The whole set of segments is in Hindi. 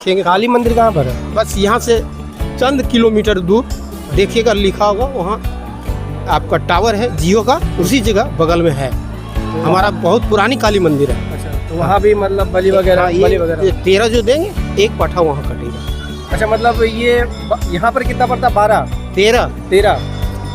काली मंदिर कहाँ पर है? बस यहाँ से चंद किलोमीटर दूर देखिएगा, लिखा होगा वहाँ आपका टावर है जियो का, उसी जगह बगल में है। हमारा बहुत पुरानी काली मंदिर है। अच्छा, तो वहाँ भी मतलब बलि वगैरह ये 13 जो देंगे, एक पाठा वहाँ कटेगा। अच्छा, मतलब ये यहाँ पर कितना पड़ता? 12 13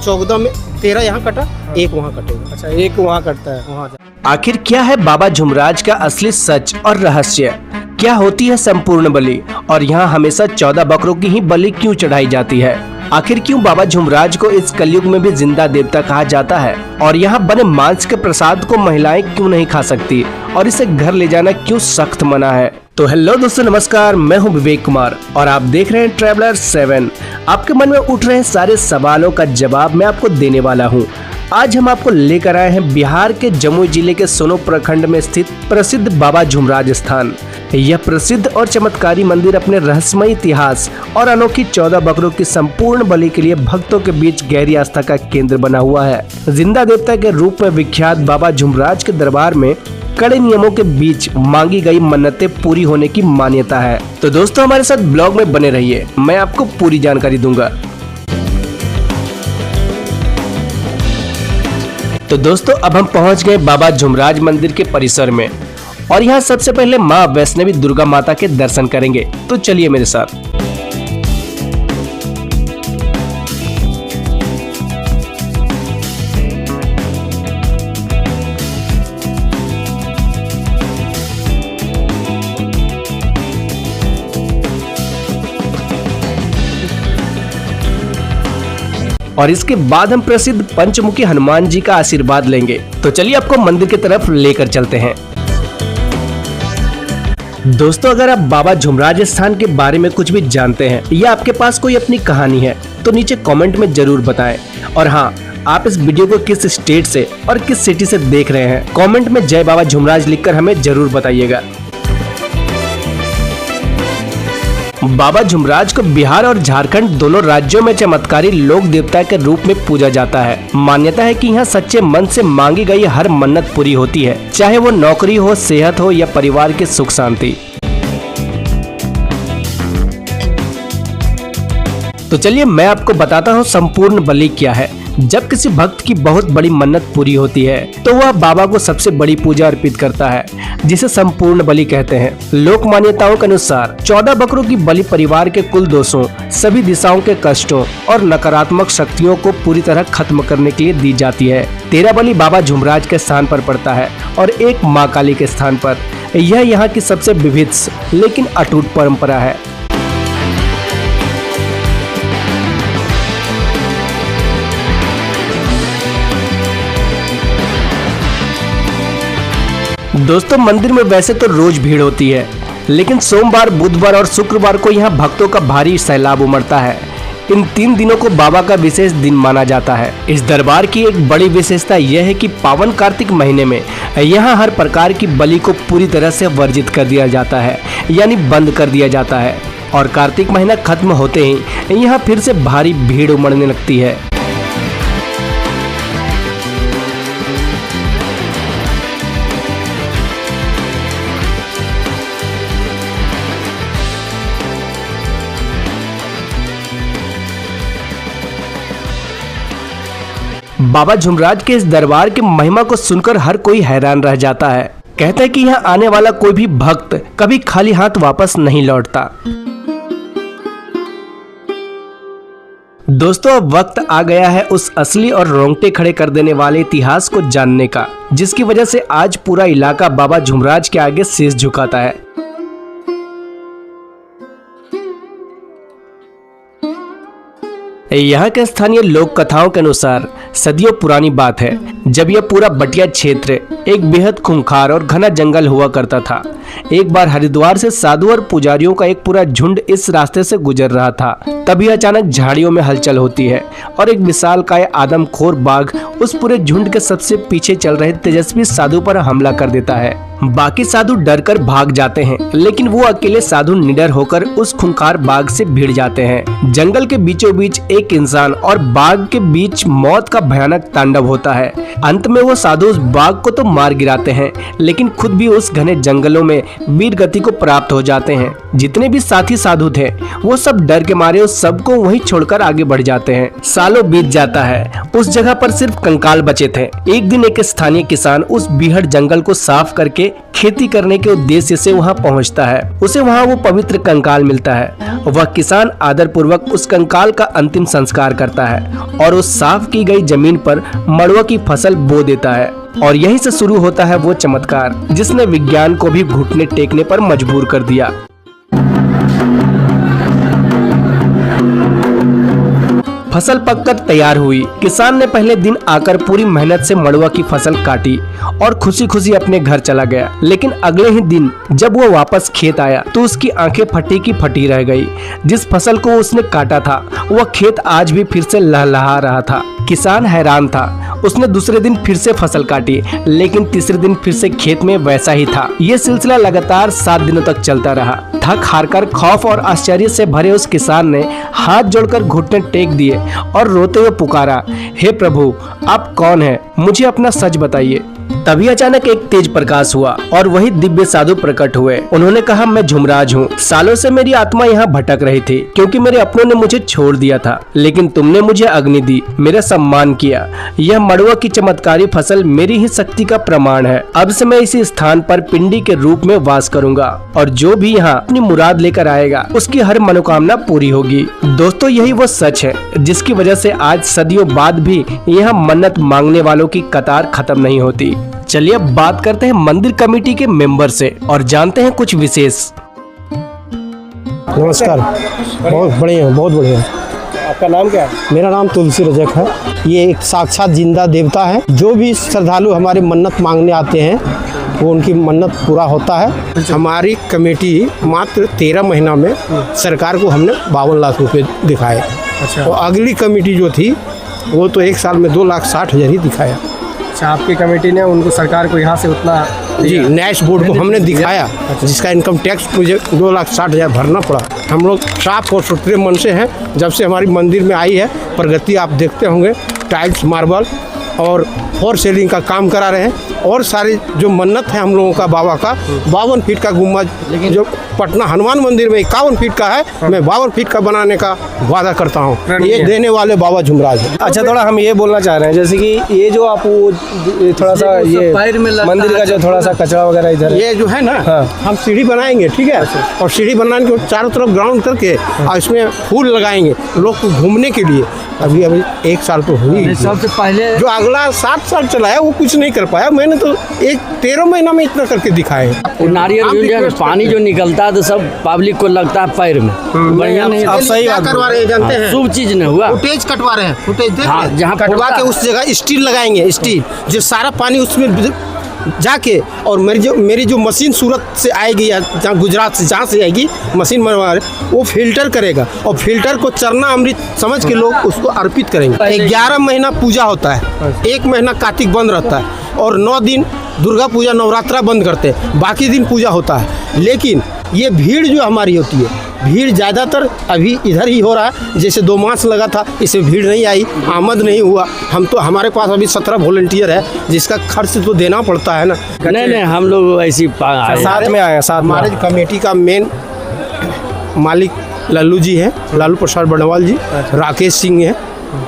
14 में 13 यहाँ कटा, एक वहाँ कटेगा। अच्छा, एक वहाँ कटता है वहाँ। आखिर क्या है बाबा झुमराज का असली सच और रहस्य? क्या होती है संपूर्ण बलि और यहाँ हमेशा 14 बकरों की ही बलि क्यों चढ़ाई जाती है? आखिर क्यों बाबा झुमराज को इस कलयुग में भी जिंदा देवता कहा जाता है? और यहाँ बने मांस के प्रसाद को महिलाएं क्यों नहीं खा सकती और इसे घर ले जाना क्यों सख्त मना है? तो हेलो दोस्तों, नमस्कार। मैं हूँ विवेक कुमार और आप देख रहे हैं ट्रैवलर 7। आपके मन में उठ रहे सारे सवालों का जवाब मैं आपको देने वाला हूँ। आज हम आपको लेकर आए हैं बिहार के जमुई जिले के सोनो प्रखंड में स्थित प्रसिद्ध बाबा झुमराज स्थान। यह प्रसिद्ध और चमत्कारी मंदिर अपने रहस्यमय इतिहास और अनोखी 14 बकरों की संपूर्ण बलि के लिए भक्तों के बीच गहरी आस्था का केंद्र बना हुआ है। जिंदा देवता के रूप में विख्यात बाबा झुमराज के दरबार में कड़े नियमों के बीच मांगी गई मन्नतें पूरी होने की मान्यता है। तो दोस्तों, हमारे साथ ब्लॉग में बने रहिए, मैं आपको पूरी जानकारी दूंगा। तो दोस्तों, अब हम पहुंच गए बाबा झुमराज मंदिर के परिसर में और यहाँ सबसे पहले माँ वैष्णवी दुर्गा माता के दर्शन करेंगे। तो चलिए मेरे साथ। और इसके बाद हम प्रसिद्ध पंचमुखी हनुमान जी का आशीर्वाद लेंगे। तो चलिए आपको मंदिर की तरफ लेकर चलते हैं। दोस्तों, अगर आप बाबा झुमराज स्थान के बारे में कुछ भी जानते हैं या आपके पास कोई अपनी कहानी है तो नीचे कमेंट में जरूर बताएं। और हाँ, आप इस वीडियो को किस स्टेट से और किस सिटी से देख रहे हैं, कमेंट में जय बाबा झुमराज लिखकर हमें जरूर बताइएगा। बाबा झुमराज को बिहार और झारखंड दोनों राज्यों में चमत्कारी लोक देवता के रूप में पूजा जाता है। मान्यता है कि यहाँ सच्चे मन से मांगी गई हर मन्नत पूरी होती है, चाहे वो नौकरी हो, सेहत हो या परिवार की सुख शांति। तो चलिए मैं आपको बताता हूँ संपूर्ण बलि क्या है। जब किसी भक्त की बहुत बड़ी मन्नत पूरी होती है तो वह बाबा को सबसे बड़ी पूजा अर्पित करता है, जिसे संपूर्ण बलि कहते हैं। लोक मान्यताओं के अनुसार 14 बकरों की बलि परिवार के कुल दोषों, सभी दिशाओं के कष्टों और नकारात्मक शक्तियों को पूरी तरह खत्म करने के लिए दी जाती है। 13 बलि बाबा झुमराज के स्थान पर पड़ता है और एक माँ काली के स्थान पर। यह यहाँ की सबसे विविध लेकिन अटूट परंपरा है। दोस्तों, मंदिर में वैसे तो रोज भीड़ होती है, लेकिन सोमवार, बुधवार और शुक्रवार को यहाँ भक्तों का भारी सैलाब उमड़ता है। इन 3 दिनों को बाबा का विशेष दिन माना जाता है। इस दरबार की एक बड़ी विशेषता यह है कि पावन कार्तिक महीने में यहाँ हर प्रकार की बलि को पूरी तरह से वर्जित कर दिया जाता है, यानी बंद कर दिया जाता है। और कार्तिक महीना खत्म होते ही यहाँ फिर से भारी भीड़ उमड़ने लगती है। बाबा झुमराज के इस दरबार की महिमा को सुनकर हर कोई हैरान रह जाता है। कहते हैं कि यहाँ आने वाला कोई भी भक्त कभी खाली हाथ वापस नहीं लौटता। दोस्तों, अब वक्त आ गया है उस असली और रोंगटे खड़े कर देने वाले इतिहास को जानने का, जिसकी वजह से आज पूरा इलाका बाबा झुमराज के आगे शीश झुकाता है। यहाँ के स्थानीय लोक कथाओं के अनुसार सदियों पुरानी बात है, जब यह पूरा बटिया क्षेत्र एक बेहद खूंखार और घना जंगल हुआ करता था। एक बार हरिद्वार से साधु और पुजारियों का एक पूरा झुंड इस रास्ते से गुजर रहा था। तभी अचानक झाड़ियों में हलचल होती है और एक विशालकाय आदमखोर बाघ उस पूरे झुंड के सबसे पीछे चल रहे तेजस्वी साधु पर हमला कर देता है। बाकी साधु डरकर भाग जाते हैं, लेकिन वो अकेले साधु निडर होकर उस खूंखार बाघ से भिड़ जाते हैं। जंगल के बीचों बीच एक इंसान और बाघ के बीच मौत का भयानक तांडव होता है। अंत में वो साधु उस बाघ को तो मार गिराते हैं, लेकिन खुद भी उस घने जंगलों में वीर गति को प्राप्त हो जाते हैं। जितने भी साथी साधु थे वो सब डर के मारे उस सबको वहीं छोड़कर आगे बढ़ जाते हैं। सालों बीत जाता है, उस जगह पर सिर्फ कंकाल बचे थे। एक दिन एक स्थानीय किसान उस बीहड़ जंगल को साफ करके खेती करने के उद्देश्य से वहां पहुंचता है। उसे वहां वो पवित्र कंकाल मिलता है। वह किसान आदर पूर्वक उस कंकाल का अंतिम संस्कार करता है और उस साफ की गई जमीन पर मड़ुआ की फसल बो देता है। और यहीं से शुरू होता है वो चमत्कार जिसने विज्ञान को भी घुटने टेकने पर मजबूर कर दिया। फसल पककर तैयार हुई। किसान ने पहले दिन आकर पूरी मेहनत से मड़ुआ की फसल काटी और खुशी खुशी अपने घर चला गया। लेकिन अगले ही दिन जब वो वापस खेत आया तो उसकी आंखें फटी की फटी रह गई। जिस फसल को उसने काटा था वह खेत आज भी फिर से लहलहा रहा था। किसान हैरान था। उसने दूसरे दिन फिर से फसल काटी, लेकिन तीसरे दिन फिर से खेत में वैसा ही था। ये सिलसिला लगातार 7 दिनों तक चलता रहा। थक हारकर खौफ और आश्चर्य से भरे उस किसान ने हाथ जोड़कर घुटने टेक दिए और रोते हुए पुकारा, हे प्रभु, आप कौन हैं? मुझे अपना सच बताइए। तभी अचानक एक तेज प्रकाश हुआ और वही दिव्य साधु प्रकट हुए। उन्होंने कहा, मैं झुमराज हूँ। सालों से मेरी आत्मा यहाँ भटक रही थी क्योंकि मेरे अपनों ने मुझे छोड़ दिया था, लेकिन तुमने मुझे अग्नि दी, मेरा सम्मान किया। यह मड़ुआ की चमत्कारी फसल मेरी ही शक्ति का प्रमाण है। अब से मैं इसी स्थान पर पिंडी के रूप में वास करूंगा और जो भी यहाँ अपनी मुराद लेकर आएगा उसकी हर मनोकामना पूरी होगी। दोस्तों, यही वो सच है जिसकी वजह से आज सदियों बाद भी यहाँ मन्नत मांगने वालों की कतार खत्म नहीं होती। चलिए अब बात करते हैं मंदिर कमेटी के मेंबर से और जानते हैं कुछ विशेष। नमस्कार, बहुत बढ़िया, बहुत बढ़िया। आपका नाम क्या है? मेरा नाम तुलसी रजक है। ये एक साक्षात जिंदा देवता है। जो भी श्रद्धालु हमारे मन्नत मांगने आते हैं वो उनकी मन्नत पूरा होता है। हमारी कमेटी मात्र 13 महीना में सरकार को हमने 52 लाख रुपए दिखाए। अच्छा। और अगली कमेटी जो थी वो तो 1 साल में 2,60,000 ही दिखाया। अच्छा, आपकी कमेटी ने उनको सरकार को यहाँ से उतना जी, नैश बोर्ड को हमने दिखाया, जिसका इनकम टैक्स मुझे 2,60,000 भरना पड़ा। हम लोग साफ और सुथरे मन से हैं। जब से हमारी मंदिर में आई है प्रगति आप देखते होंगे। टाइल्स, मार्बल और 4 सेलिंग का काम करा रहे हैं। और सारी जो मन्नत है हम लोगों का बाबा का 52 फीट का गुम्बद जो पटना हनुमान मंदिर में 51 फीट का है, मैं 52 फीट का बनाने का वादा करता हूँ। ये देने वाले बाबा झुमराज है। अच्छा, थोड़ा हम ये बोलना चाह रहे हैं जैसे कि ये जो आप थोड़ा सा ये मंदिर का जो थोड़ा सा कचरा वगैरह इधर ये जो है ना, हम सीढ़ी बनाएंगे, ठीक है। और सीढ़ी बनाने के चारों तरफ ग्राउंड करके और इसमें फूल लगाएंगे लोग को घूमने के लिए। अभी 1 साल तो हुई। सबसे पहले जो अगला 7 साल चलाया वो कुछ नहीं कर पाया। मैंने तो 13 महीना में इतना करके दिखाए। नारियल पानी जो निकलता है तो सब पब्लिक को लगता है पैर में। बढ़िया नहीं, आप सही बात करवा रहे हैं, जानते हैं। शुभ चीज नहीं हुआ। फुटेज कटवा रहे हैं, फुटेज देख हाँ, रहे हैं? जहाँ कटवा के उस जगह स्टील लगाएंगे, स्टील जो सारा पानी उसमें जाके और मेरी जो मशीन सूरत से आएगी या जहाँ गुजरात से जहाँ से आएगी मशीन बनवा रहे, वो फिल्टर करेगा और फिल्टर को चरना अमृत समझ के लोग उसको अर्पित करेंगे। 11 महीना पूजा होता है, 1 महीना कार्तिक बंद रहता है और 9 दिन दुर्गा पूजा नवरात्रा बंद करते हैं, बाकी दिन पूजा होता है। लेकिन ये भीड़ जो हमारी होती है, भीड़ ज़्यादातर अभी इधर ही हो रहा है। जैसे 2 मास लगा था, इसमें भीड़ नहीं आई, आमद नहीं हुआ। हम तो हमारे पास अभी 17 वॉलंटियर है जिसका खर्च तो देना पड़ता है ना। नहीं, हम लोग ऐसी साथ में आए, साथ में हमारे कमेटी का मेन मालिक लल्लू जी हैं, लालू प्रसाद बड़वाल जी, राकेश सिंह हैं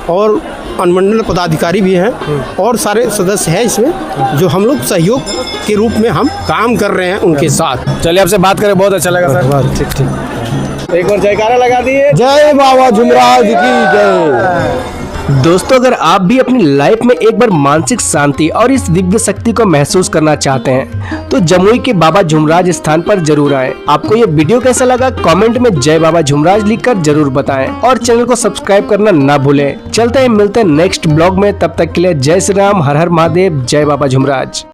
और अनुमंडल पदाधिकारी भी हैं और सारे सदस्य हैं इसमें जो हम लोग सहयोग के रूप में हम काम कर रहे हैं उनके साथ। चलिए, आपसे बात करें बहुत अच्छा लगा सर। ठीक। एक बार जयकारा लगा दिए। जय बाबा झुमराज की जय। दोस्तों, अगर आप भी अपनी लाइफ में एक बार मानसिक शांति और इस दिव्य शक्ति को महसूस करना चाहते हैं तो जमुई के बाबा झुमराज स्थान पर जरूर आएं। आपको ये वीडियो कैसा लगा कमेंट में जय बाबा झुमराज लिखकर जरूर बताएं और चैनल को सब्सक्राइब करना ना भूलें। चलते हैं, मिलते हैं नेक्स्ट ब्लॉग में। तब तक के लिए जय श्री राम, हर हर महादेव, जय बाबा झुमराज।